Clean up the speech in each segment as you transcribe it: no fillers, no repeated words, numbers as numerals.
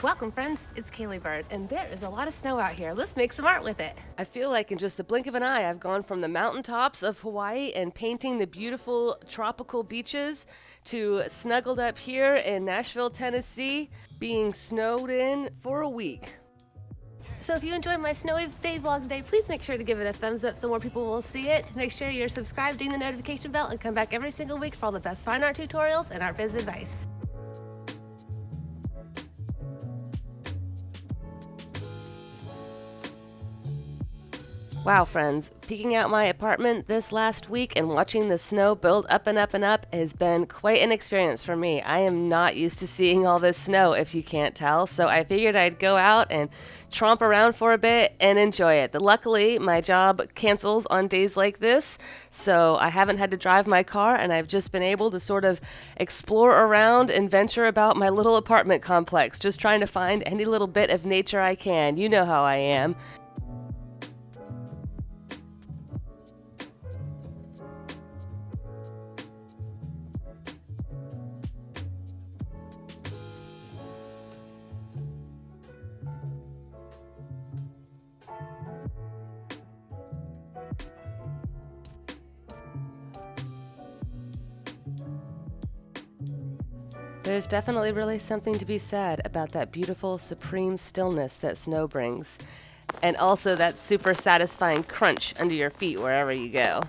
Welcome, friends. It's Kaylee Bird, and there is a lot of snow out here. Let's make some art with it. I feel like in just the blink of an eye, I've gone from the mountaintops of Hawaii and painting the beautiful tropical beaches to snuggled up here in Nashville, Tennessee, being snowed in for a week. So if you enjoyed my snowy day vlog today, please make sure to give it a thumbs up so more people will see it. Make sure you're subscribed, ding the notification bell, and come back every single week for all the best fine art tutorials and art biz advice. Wow, friends, peeking out my apartment this last week and watching the snow build up and up and up has been quite an experience for me. I am not used to seeing all this snow, if you can't tell, so I figured I'd go out and tromp around for a bit and enjoy it. Luckily, my job cancels on days like this, so I haven't had to drive my car, and I've just been able to sort of explore around and venture about my little apartment complex, just trying to find any little bit of nature I can. You know how I am. There's definitely really something to be said about that beautiful, supreme stillness that snow brings, and also that super satisfying crunch under your feet wherever you go.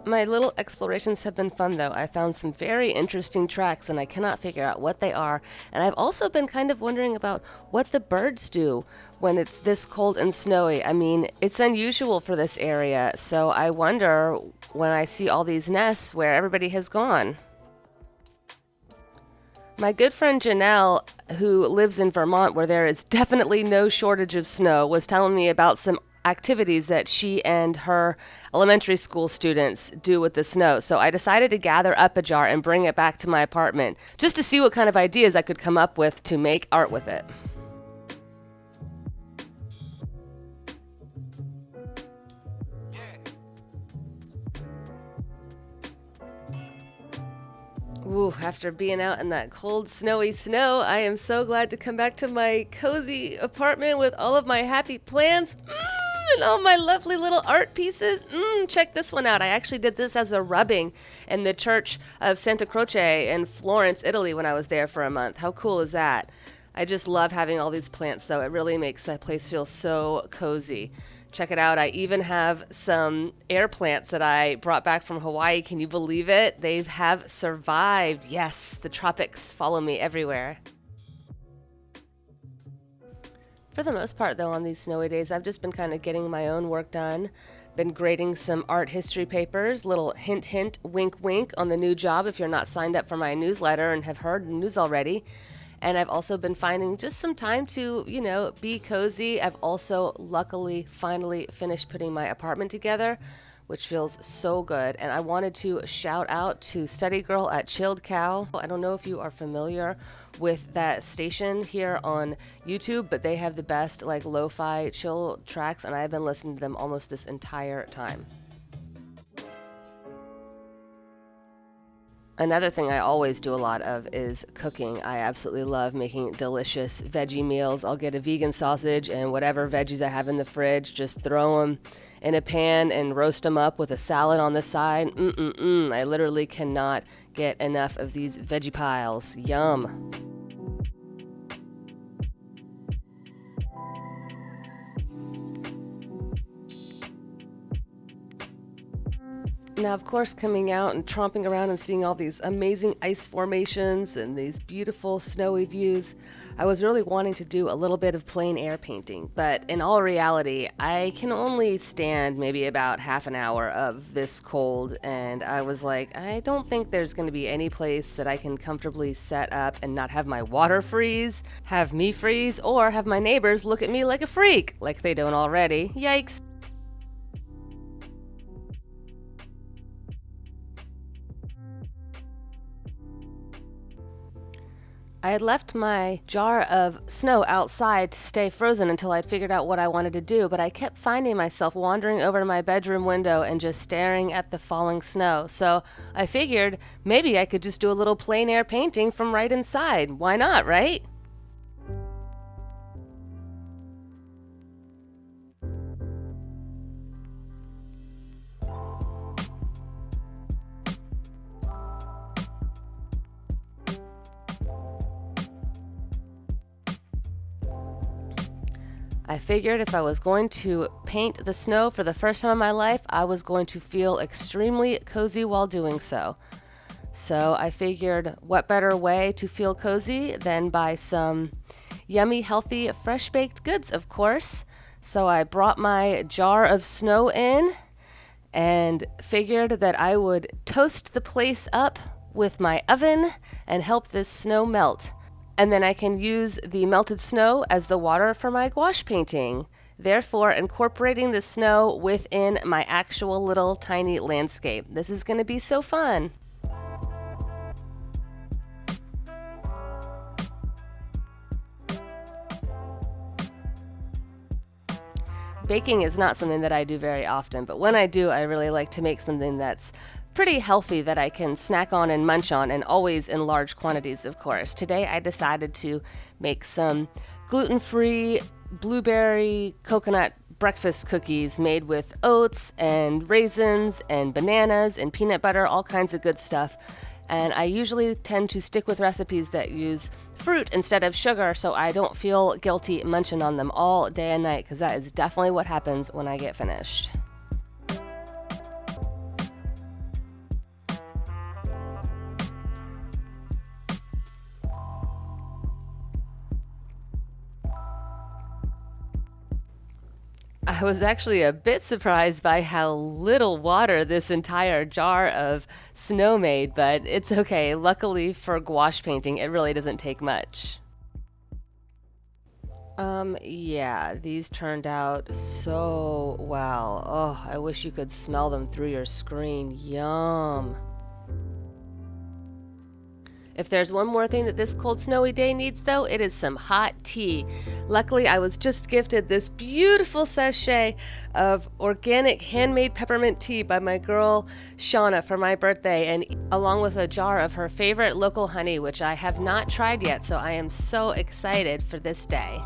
My little explorations have been fun, though. I found some very interesting tracks, and I cannot figure out what they are. And I've also been kind of wondering about what the birds do when it's this cold and snowy. I mean, it's unusual for this area, so I wonder when I see all these nests where everybody has gone. My good friend Janelle, who lives in Vermont, where there is definitely no shortage of snow, was telling me about some activities that she and her elementary school students do with the snow. So I decided to gather up a jar and bring it back to my apartment just to see what kind of ideas I could come up with to make art with it. Ooh, after being out in that cold, snowy snow, I am so glad to come back to my cozy apartment with all of my happy plants. And all my lovely little art pieces. Check this one out. I actually did this as a rubbing in the church of Santa Croce in Florence, Italy when I was there for a month. How cool is that? I just love having all these plants, though. It really makes that place feel so cozy. Check it out. I even have some air plants that I brought back from Hawaii. Can you believe it? They have survived. Yes, the tropics follow me everywhere. For the most part, though, on these snowy days, I've just been kind of getting my own work done. Been grading some art history papers, little hint, hint, wink, wink on the new job if you're not signed up for my newsletter and have heard the news already. And I've also been finding just some time to, be cozy. I've also luckily finally finished putting my apartment together, which feels so good. And I wanted to shout out to Study Girl at Chilled Cow. I don't know if you are familiar with that station here on YouTube, but they have the best lo-fi chill tracks, and I've been listening to them almost this entire time. Another thing I always do a lot of is cooking. I absolutely love making delicious veggie meals. I'll get a vegan sausage and whatever veggies I have in the fridge, just throw them in a pan and roast them up with a salad on the side. I literally cannot get enough of these veggie piles. Yum. Now, of course, coming out and tromping around and seeing all these amazing ice formations and these beautiful snowy views, I was really wanting to do a little bit of plein air painting. But in all reality, I can only stand maybe about half an hour of this cold, and I was like, I don't think there's going to be any place that I can comfortably set up and not have my water freeze, have me freeze, or have my neighbors look at me like a freak, like they don't already. Yikes. I had left my jar of snow outside to stay frozen until I'd figured out what I wanted to do, but I kept finding myself wandering over to my bedroom window and just staring at the falling snow. So I figured maybe I could just do a little plein air painting from right inside. Why not, right? I figured if I was going to paint the snow for the first time in my life, I was going to feel extremely cozy while doing so. So I figured what better way to feel cozy than by some yummy, healthy, fresh baked goods, of course. So I brought my jar of snow in and figured that I would toast the place up with my oven and help this snow melt. And then I can use the melted snow as the water for my gouache painting, therefore incorporating the snow within my actual little tiny landscape. This is going to be so fun. Baking is not something that I do very often, but when I do, I really like to make something that's pretty healthy that I can snack on and munch on, and always in large quantities, of course. Today I decided to make some gluten-free blueberry coconut breakfast cookies made with oats and raisins and bananas and peanut butter, all kinds of good stuff. And I usually tend to stick with recipes that use fruit instead of sugar, so I don't feel guilty munching on them all day and night, because that is definitely what happens when I get finished. I was actually a bit surprised by how little water this entire jar of snow made, but it's okay. Luckily for gouache painting, it really doesn't take much. Yeah, these turned out so well. Oh, I wish you could smell them through your screen. Yum. If there's one more thing that this cold, snowy day needs, though, it is some hot tea. Luckily, I was just gifted this beautiful sachet of organic handmade peppermint tea by my girl Shauna for my birthday, and along with a jar of her favorite local honey, which I have not tried yet, so I am so excited for this day.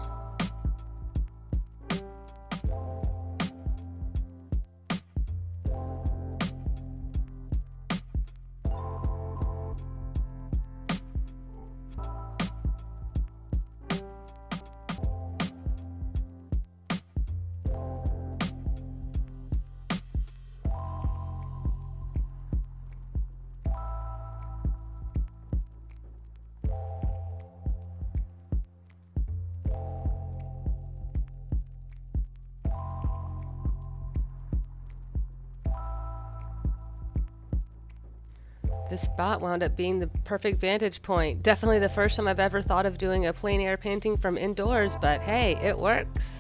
This spot wound up being the perfect vantage point. Definitely the first time I've ever thought of doing a plein air painting from indoors, but hey, it works.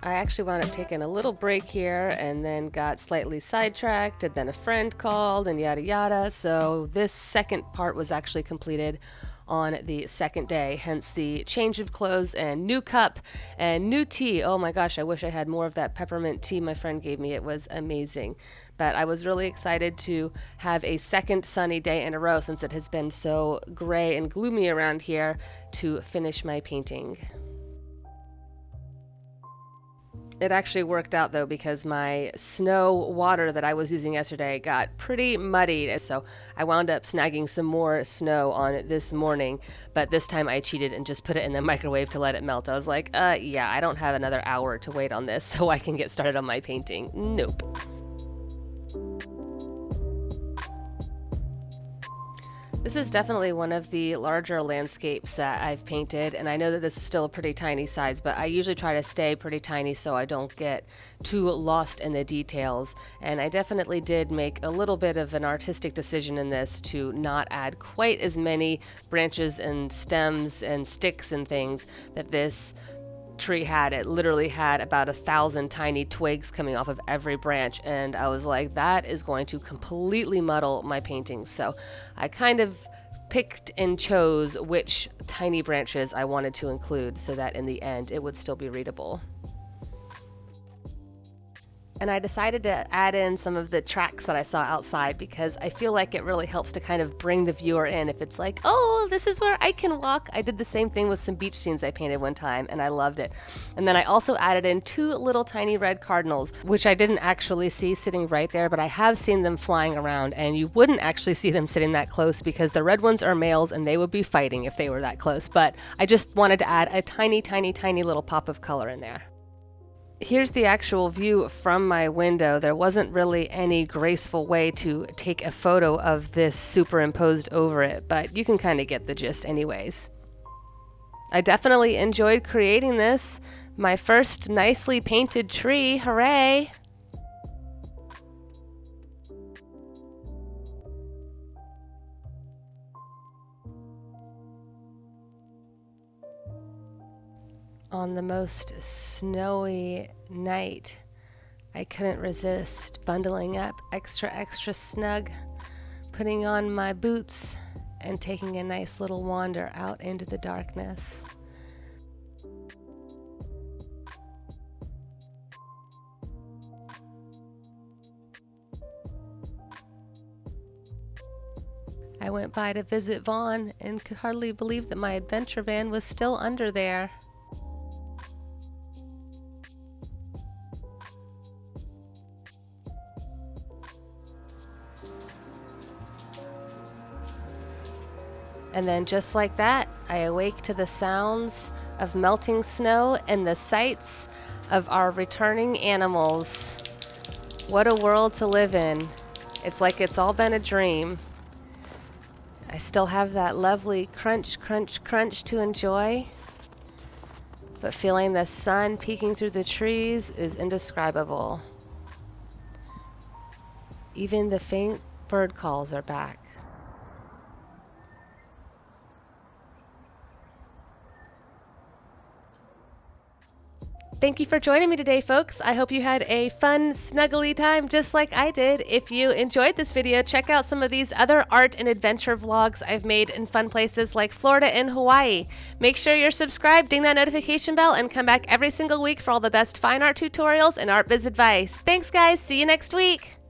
I actually wound up taking a little break here and then got slightly sidetracked, and then a friend called and yada yada. So this second part was actually completed on the second day, hence the change of clothes and new cup and new tea. Oh my gosh, I wish I had more of that peppermint tea my friend gave me. It was amazing. But I was really excited to have a second sunny day in a row, since it has been so gray and gloomy around here, to finish my painting. It actually worked out though because my snow water that I was using yesterday got pretty muddied. So I wound up snagging some more snow on it this morning, but this time I cheated and just put it in the microwave to let it melt. I was like, yeah, I don't have another hour to wait on this so I can get started on my painting. Nope. This is definitely one of the larger landscapes that I've painted, and I know that this is still a pretty tiny size, but I usually try to stay pretty tiny so I don't get too lost in the details. And I definitely did make a little bit of an artistic decision in this to not add quite as many branches and stems and sticks and things that this tree had. It literally had about 1,000 tiny twigs coming off of every branch, and I was like, that is going to completely muddle my painting. So I kind of picked and chose which tiny branches I wanted to include so that in the end it would still be readable. And I decided to add in some of the tracks that I saw outside because I feel like it really helps to kind of bring the viewer in. If it's like, oh, this is where I can walk. I did the same thing with some beach scenes I painted one time and I loved it. And then I also added in 2 little tiny red cardinals, which I didn't actually see sitting right there, but I have seen them flying around, and you wouldn't actually see them sitting that close because the red ones are males and they would be fighting if they were that close. But I just wanted to add a tiny, tiny, tiny little pop of color in there. Here's the actual view from my window. There wasn't really any graceful way to take a photo of this superimposed over it, but you can kind of get the gist anyways. I definitely enjoyed creating this. My first nicely painted tree, hooray! On the most snowy night, I couldn't resist bundling up extra snug, putting on my boots, and taking a nice little wander out into the darkness. I went by to visit Vaughn and could hardly believe that my adventure van was still under there. And then just like that, I awake to the sounds of melting snow and the sights of our returning animals. What a world to live in. It's like it's all been a dream. I still have that lovely crunch, crunch, crunch to enjoy, but feeling the sun peeking through the trees is indescribable. Even the faint bird calls are back. Thank you for joining me today, folks. I hope you had a fun, snuggly time just like I did. If you enjoyed this video, check out some of these other art and adventure vlogs I've made in fun places like Florida and Hawaii. Make sure you're subscribed, ding that notification bell, and come back every single week for all the best fine art tutorials and art biz advice. Thanks, guys. See you next week.